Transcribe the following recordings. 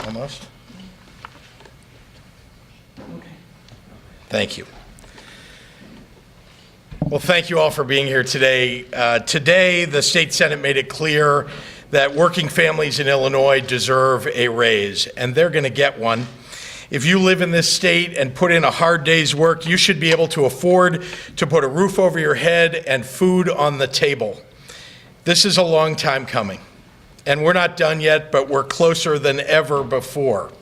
Almost? Thank you. Well, thank you all for being here today. Today, the State Senate made it clear that working families in Illinois deserve a raise, and they're going to get one. If you live in this state and put in a hard day's work, you should be able to afford to put a roof over your head and food on the table. This is a long time coming, and we're not done yet, but we're closer than ever before.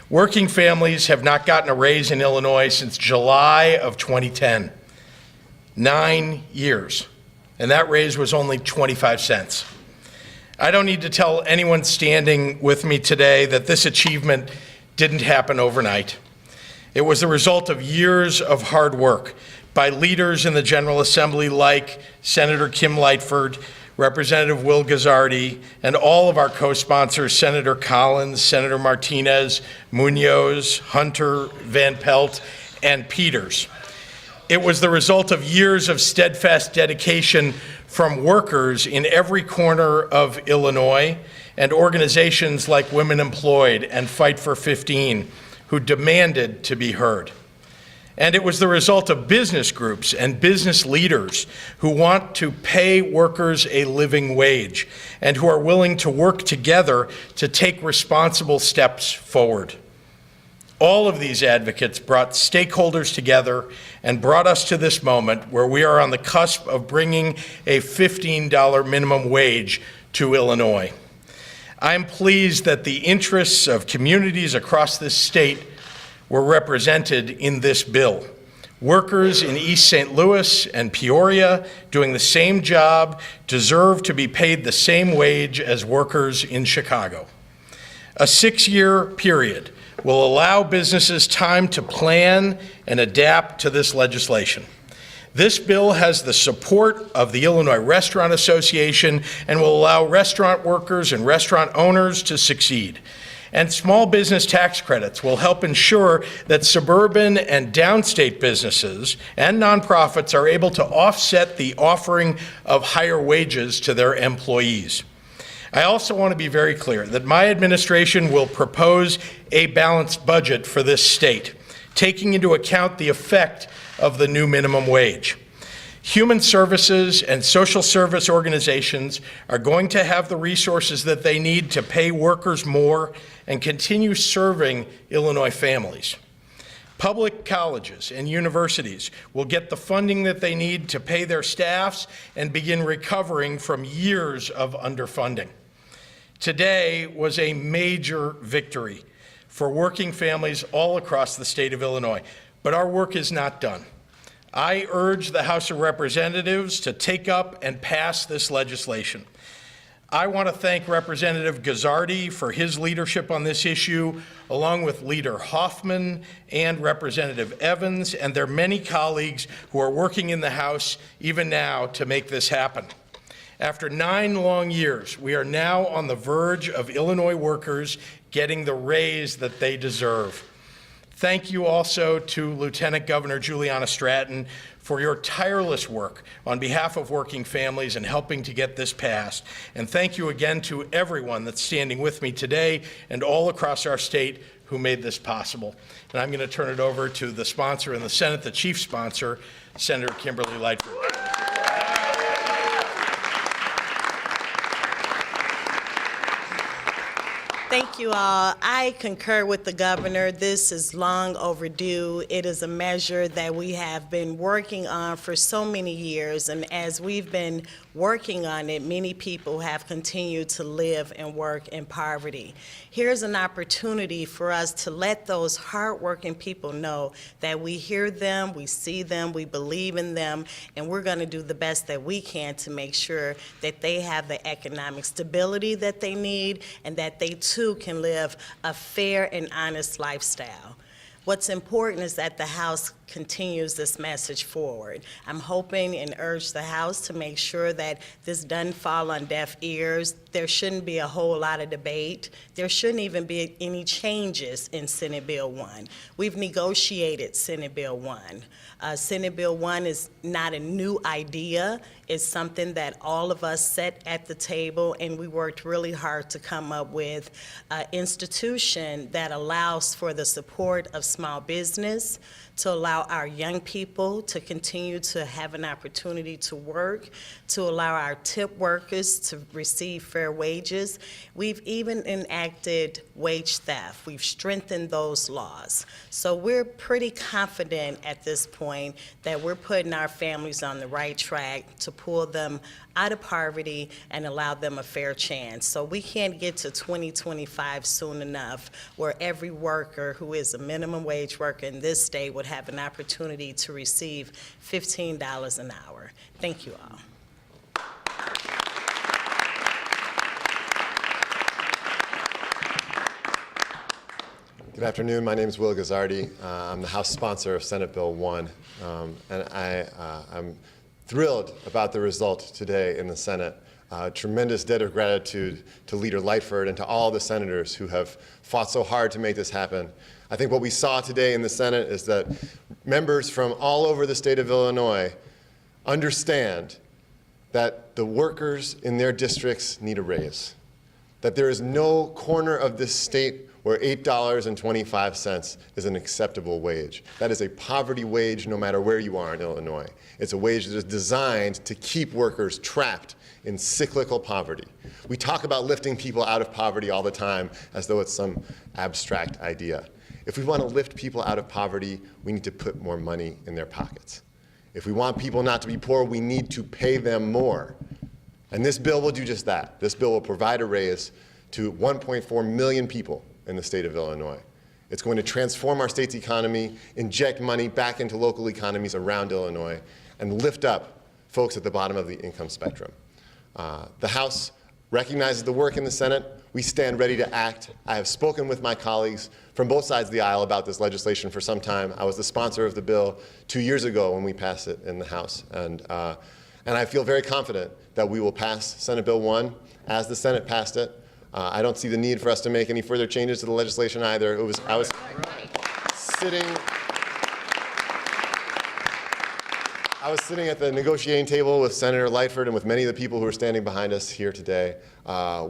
Working families have not gotten a raise in Illinois since July of 2010. 9 years, and that raise was only 25 cents. I don't need to tell anyone standing with me today that this achievement didn't happen overnight. It was the result of years of hard work by leaders in the General Assembly like Senator Kim Lightford, Representative Will Guzzardi, and all of our co-sponsors, Senator Collins, Senator Martinez, Munoz, Hunter, Van Pelt, and Peters. It was the result of years of steadfast dedication from workers in every corner of Illinois and organizations like Women Employed and Fight for 15, who demanded to be heard. And it was the result of business groups and business leaders who want to pay workers a living wage and who are willing to work together to take responsible steps forward. All of these advocates brought stakeholders together and brought us to this moment where we are on the cusp of bringing a $15 minimum wage to Illinois. I'm pleased that the interests of communities across this state were represented in this bill. Workers in East St. Louis and Peoria doing the same job deserve to be paid the same wage as workers in Chicago. A 6-year period will allow businesses time to plan and adapt to this legislation. This bill has the support of the Illinois Restaurant Association and will allow restaurant workers and restaurant owners to succeed. And small business tax credits will help ensure that suburban and downstate businesses and nonprofits are able to offset the offering of higher wages to their employees. I also want to be very clear that my administration will propose a balanced budget for this state, taking into account the effect of the new minimum wage. Human services and social service organizations are going to have the resources that they need to pay workers more and continue serving Illinois families. Public colleges and universities will get the funding that they need to pay their staffs and begin recovering from years of underfunding. Today was a major victory for working families all across the state of Illinois, but our work is not done. I urge the House of Representatives to take up and pass this legislation. I want to thank Representative Guzzardi for his leadership on this issue, along with Leader Hoffman and Representative Evans and their many colleagues who are working in the House even now to make this happen. After 9 long years, we are now on the verge of Illinois workers getting the raise that they deserve. Thank you also to Lieutenant Governor Juliana Stratton for your tireless work on behalf of working families and helping to get this passed. And thank you again to everyone that's standing with me today and all across our state who made this possible. And I'm going to turn it over to the sponsor in the Senate, the chief sponsor, Senator Kimberly Lightford. Thank you all. I concur with the governor. This is long overdue. It is a measure that we have been working on for so many years, and as we've been working on it, many people have continued to live and work in poverty. Here's an opportunity for us to let those hardworking people know that we hear them, we see them, we believe in them, and we're going to do the best that we can to make sure that they have the economic stability that they need and that they too can live a fair and honest lifestyle. What's important is that the House continues this message forward. I'm hoping and urge the House to make sure that this doesn't fall on deaf ears. There shouldn't be a whole lot of debate. There shouldn't even be any changes in Senate Bill 1. We've negotiated Senate Bill 1. Senate Bill 1 is not a new idea. It's something that all of us sat at the table and we worked really hard to come up with an institution that allows for the support of small business, to allow our young people to continue to have an opportunity to work, to allow our tip workers to receive fair wages. We've even enacted wage theft. We've strengthened those laws. So we're pretty confident at this point that we're putting our families on the right track to pull them out of poverty and allow them a fair chance. So we can't get to 2025 soon enough where every worker who is a minimum wage worker in this state would have an opportunity to receive $15 an hour. Thank you all. Good afternoon. My name is Will Gazzardi. I'm the House sponsor of Senate Bill 1, and I'm thrilled about the result today in the Senate. Tremendous debt of gratitude to Leader Lightford and to all the senators who have fought so hard to make this happen. I think what we saw today in the Senate is that members from all over the state of Illinois understand that the workers in their districts need a raise, that there is no corner of this state where $8.25 is an acceptable wage. That is a poverty wage no matter where you are in Illinois. It's a wage that is designed to keep workers trapped in cyclical poverty. We talk about lifting people out of poverty all the time as though it's some abstract idea. If we want to lift people out of poverty, we need to put more money in their pockets. If we want people not to be poor, we need to pay them more. And this bill will do just that. This bill will provide a raise to 1.4 million people in the state of Illinois. It's going to transform our state's economy, inject money back into local economies around Illinois, and lift up folks at the bottom of the income spectrum. The House recognizes the work in the Senate. We stand ready to act. I have spoken with my colleagues from both sides of the aisle about this legislation for some time. I was the sponsor of the bill 2 years ago when we passed it in the House. And I feel very confident that we will pass Senate Bill 1 as the Senate passed it. I don't see the need for us to make any further changes to the legislation either. I was sitting at the negotiating table with Senator Lightford and with many of the people who are standing behind us here today.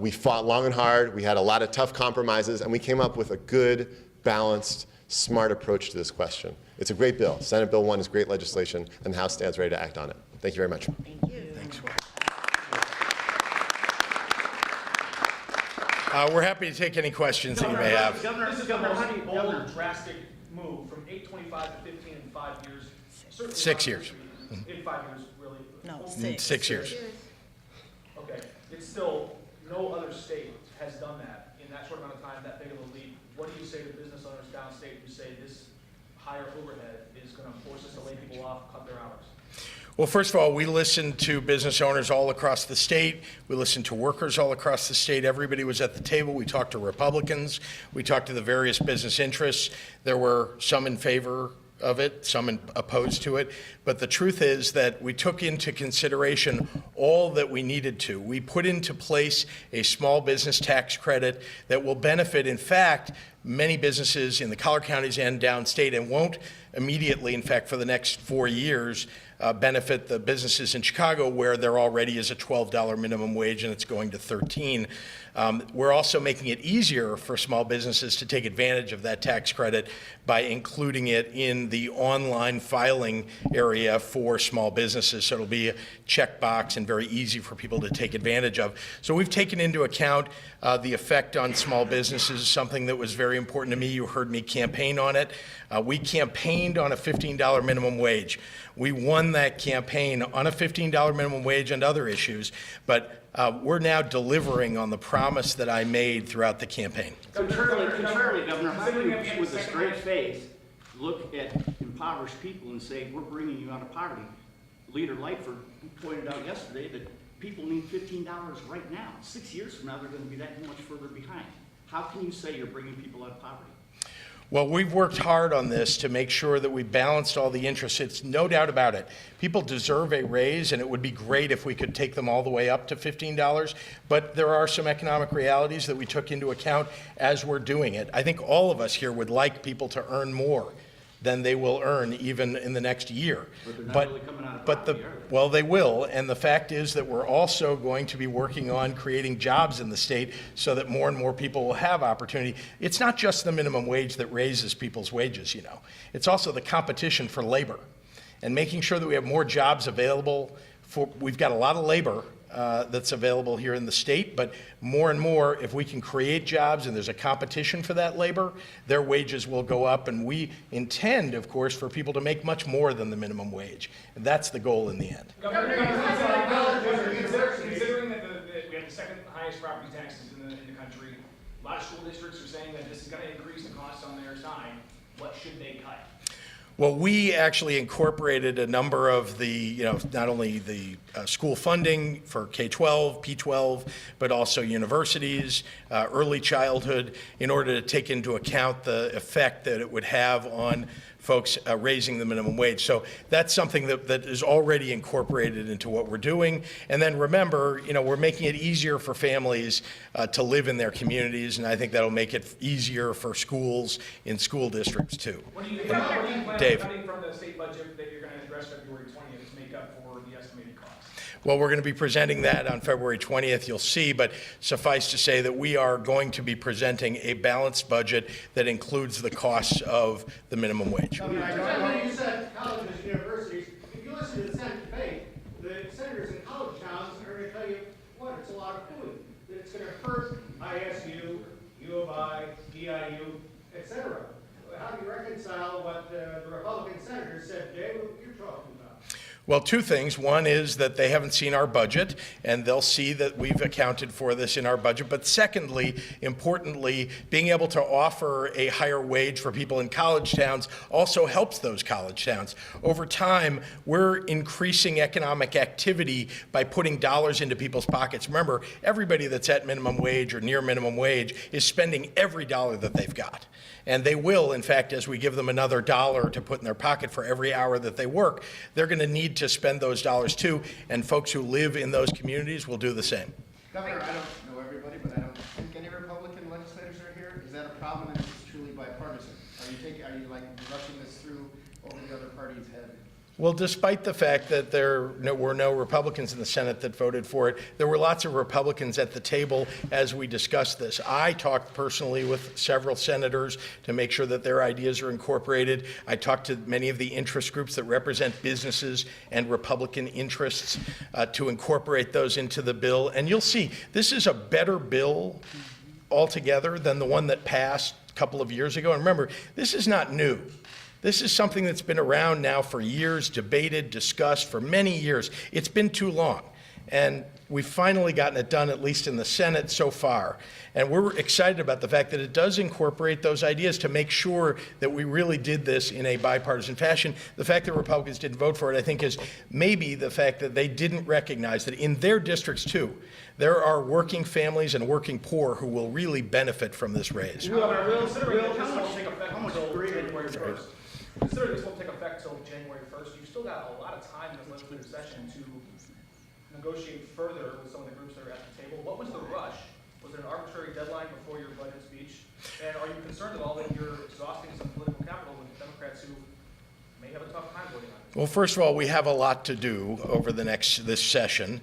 We fought long and hard. We had a lot of tough compromises, and we came up with a good, balanced, smart approach to this question. It's a great bill. Senate Bill 1 is great legislation, and the House stands ready to act on it. Thank you very much. Thank you. Thanks. We're happy to take any questions that you may have. Governor, this is a pretty bold, drastic move from 825 to 15 in 5 years. 6 years. In 5 years, really? No, 6 years. Okay. It's still, no other state has done that in that short amount of time, that big of a leap. What do you say to business owners downstate who say this higher overhead is going to force us to lay people off, cut their hours? Well, first of all, we listened to business owners all across the state. We listened to workers all across the state. Everybody was at the table. We talked to Republicans. We talked to the various business interests. There were some in favor of it, some opposed to it. But the truth is that we took into consideration all that we needed to. We put into place a small business tax credit that will benefit, in fact, many businesses in the collar counties and downstate, and won't immediately, in fact, for the next 4 years, benefit the businesses in Chicago where there already is a $12 minimum wage and it's going to $13. We're also making it easier for small businesses to take advantage of that tax credit by including it in the online filing area for small businesses. So it'll be a checkbox and very easy for people to take advantage of. So we've taken into account the effect on small businesses, something that was very important to me. You heard me campaign on it. We campaigned on a $15 minimum wage. We won that campaign on a $15 minimum wage and other issues, but we're now delivering on the promise that I made throughout the campaign. Contrarily, Governor, how do you, with a straight face, look at impoverished people and say, we're bringing you out of poverty? Leader Lightford pointed out yesterday that people need $15 right now. 6 years from now, they're going to be that much further behind. How can you say you're bringing people out of poverty? Well, we've worked hard on this to make sure that we balanced all the interests. It's no doubt about it. People deserve a raise, and it would be great if we could take them all the way up to $15, but there are some economic realities that we took into account as we're doing it. I think all of us here would like people to earn more. than they will earn even in the next year. But they're not really coming out of but poverty, are they? well, they will, and the fact is that we're also going to be working on creating jobs in the state so that more and more people will have opportunity. It's not just the minimum wage that raises people's wages, you know. It's also the competition for labor and making sure that we have more jobs available. We've got a lot of labor that's available here in the state, but more and more, if we can create jobs and there's a competition for that labor, their wages will go up, and we intend, of course, for people to make much more than the minimum wage, and that's the goal in the end. Considering that we have the second highest property taxes in the country, a lot of school districts are saying that this is going to increase the costs on their side. What should they cut? Well, we actually incorporated a number of the, not only the school funding for K-12, P-12, but also universities, early childhood, in order to take into account the effect that it would have on folks raising the minimum wage. So that's something that is already incorporated into what we're doing. And then remember, we're making it easier for families to live in their communities, and I think that'll make it easier for schools in school districts too. What do you plan Dave. on cutting from the state budget that you're going to address February 20th to make up for the estimated costs? Well, we're going to be presenting that on February 20th, you'll see, but suffice to say that we are going to be presenting a balanced budget that includes the costs of the minimum wage. Governor, I know you said colleges and universities. If you listen to the Senate debate, the senators in college towns are going to tell you, what, it's a lot of food. That it's going to hurt ISU, U of I, DIU, et cetera. How do you reconcile what the Republican senators said today, what you're talking about? Well, two things. One is that they haven't seen our budget, and they'll see that we've accounted for this in our budget. But secondly, importantly, being able to offer a higher wage for people in college towns also helps those college towns. Over time, we're increasing economic activity by putting dollars into people's pockets. Remember, everybody that's at minimum wage or near minimum wage is spending every dollar that they've got. And they will, in fact, as we give them another dollar to put in their pocket for every hour that they work, they're going to need to spend those dollars too, and folks who live in those communities will do the same. Governor, I don't know everybody, but I don't think any Republican legislators are here. Is that a problem, and is this truly bipartisan? Are you like rushing this through over the other party's head? Well, despite the fact that there were no Republicans in the Senate that voted for it, there were lots of Republicans at the table as we discussed this. I talked personally with several senators to make sure that their ideas are incorporated. I talked to many of the interest groups that represent businesses and Republican interests to incorporate those into the bill. And you'll see, this is a better bill altogether than the one that passed a couple of years ago. And remember, this is not new. This is something that's been around now for years, debated, discussed for many years. It's been too long. And we've finally gotten it done, at least in the Senate so far. And we're excited about the fact that it does incorporate those ideas to make sure that we really did this in a bipartisan fashion. The fact that Republicans didn't vote for it, I think, is maybe the fact that they didn't recognize that in their districts, too, there are working families and working poor who will really benefit from this raise. Considering that this won't take effect until January 1st. Considering this won't take effect until January 1st, you've still got a lot of time in this legislative session to negotiate further with some of the groups that are at the table. What was the rush? Was there an arbitrary deadline before your budget speech? And are you concerned at all that you're exhausting some political capital with Democrats who may have a tough time voting on it? Well, first of all, we have a lot to do over this session.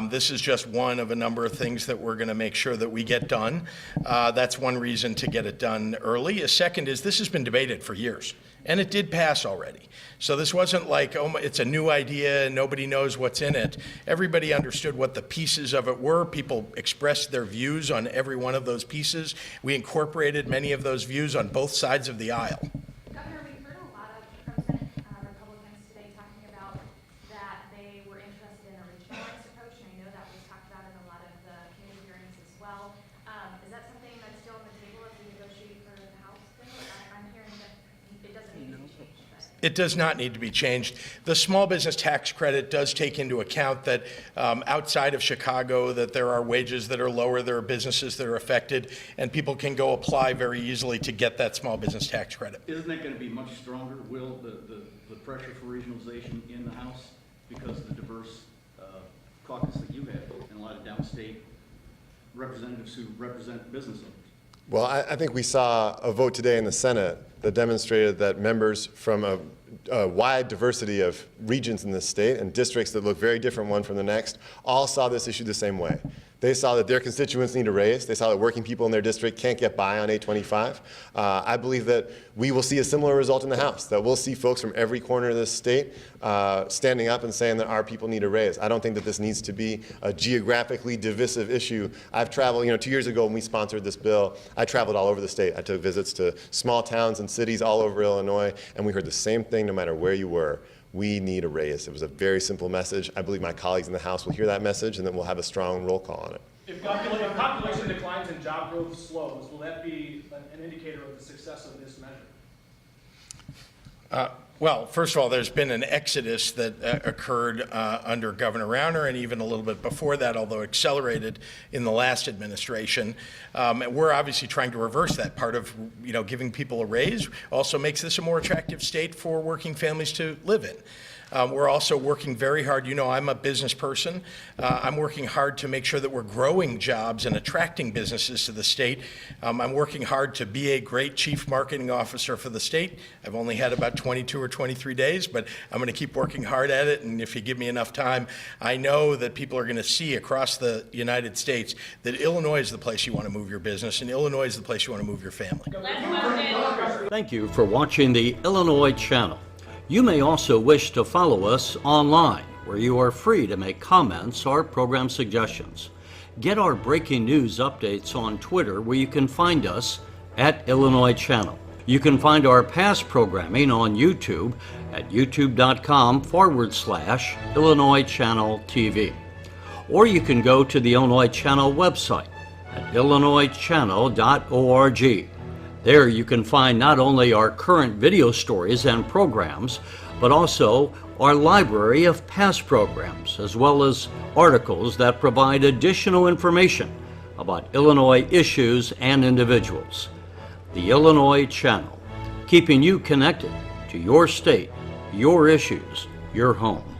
This is just one of a number of things that we're going to make sure that we get done. That's one reason to get it done early. A second is this has been debated for years, and it did pass already. So this wasn't like, oh, it's a new idea and nobody knows what's in it. Everybody understood what the pieces of it were. People expressed their views on every one of those pieces. We incorporated many of those views on both sides of the aisle. Governor, we've heard a lot from Senate Republicans today talking about that they were interested in a regionalized approach, and I know that was talked about in a lot of the committee hearings as well. Is that something that's still on the table as we negotiate for the House bill? I'm hearing that it doesn't need to be changed. It does not need to be changed. The small business tax credit does take into account that outside of Chicago, that there are wages that are lower, there are businesses that are affected, and people can go apply very easily to get that small business tax credit. Isn't that going to be much stronger, Will, the pressure for regionalization in the House because of the diverse caucus that you have and a lot of downstate representatives who represent business owners? Well, I think we saw a vote today in the Senate that demonstrated that members from a wide diversity of regions in this state and districts that look very different one from the next all saw this issue the same way. They saw that their constituents need a raise. They saw that working people in their district can't get by on 825. I believe that we will see a similar result in the House, that we'll see folks from every corner of this state standing up and saying that our people need a raise. I don't think that this needs to be a geographically divisive issue. I've traveled, 2 years ago when we sponsored this bill, I traveled all over the state. I took visits to small towns and cities all over Illinois, and we heard the same thing no matter where you were. We need a raise. It was a very simple message. I believe my colleagues in the House will hear that message, and then we'll have a strong roll call on it. If population declines and job growth slows, will that be an indicator of the success of this measure? Well, first of all, there's been an exodus that occurred under Governor Rauner and even a little bit before that, although accelerated in the last administration. We're obviously trying to reverse that. Part of giving people a raise also makes this a more attractive state for working families to live in. We're also working very hard. I'm a business person. I'm working hard to make sure that we're growing jobs and attracting businesses to the state. I'm working hard to be a great chief marketing officer for the state. I've only had about 22 or 23 days, but I'm going to keep working hard at it. And if you give me enough time, I know that people are going to see across the United States that Illinois is the place you want to move your business, and Illinois is the place you want to move your family. Thank you for watching the Illinois Channel. You may also wish to follow us online, where you are free to make comments or program suggestions. Get our breaking news updates on Twitter, where you can find us at Illinois Channel. You can find our past programming on YouTube at youtube.com/Illinois Channel TV. Or you can go to the Illinois Channel website at illinoischannel.org. There you can find not only our current video stories and programs, but also our library of past programs, as well as articles that provide additional information about Illinois issues and individuals. The Illinois Channel, keeping you connected to your state, your issues, your home.